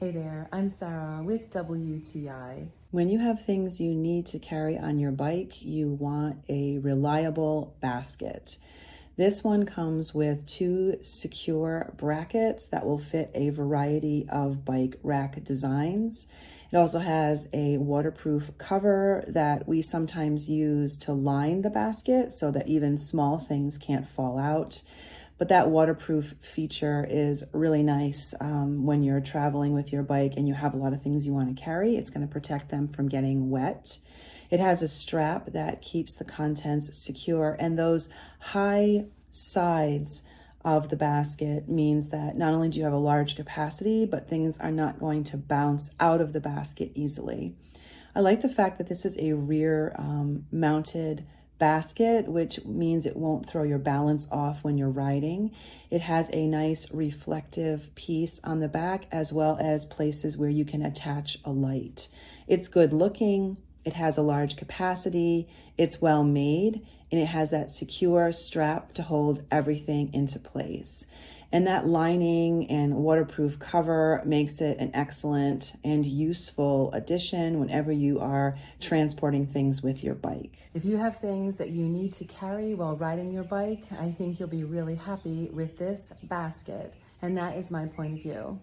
Hey there, I'm Sarah with WTI. When you have things you need to carry on your bike, you want a reliable basket. This one comes with 2 secure brackets that will fit a variety of bike rack designs. It also has a waterproof cover that we sometimes use to line the basket so that even small things can't fall out. But that waterproof feature is really nice when you're traveling with your bike and you have a lot of things you want to carry. It's going to protect them from getting wet. It has a strap that keeps the contents secure, and those high sides of the basket means that not only do you have a large capacity, but things are not going to bounce out of the basket easily. I like the fact that this is a rear mounted basket, which means it won't throw your balance off when you're riding. It has a nice reflective piece on the back, as well as places where you can attach a light. It's good looking, it has a large capacity, it's well made, and it has that secure strap to hold everything into place. And that lining and waterproof cover makes it an excellent and useful addition whenever you are transporting things with your bike. If you have things that you need to carry while riding your bike, I think you'll be really happy with this basket. And that is my point of view.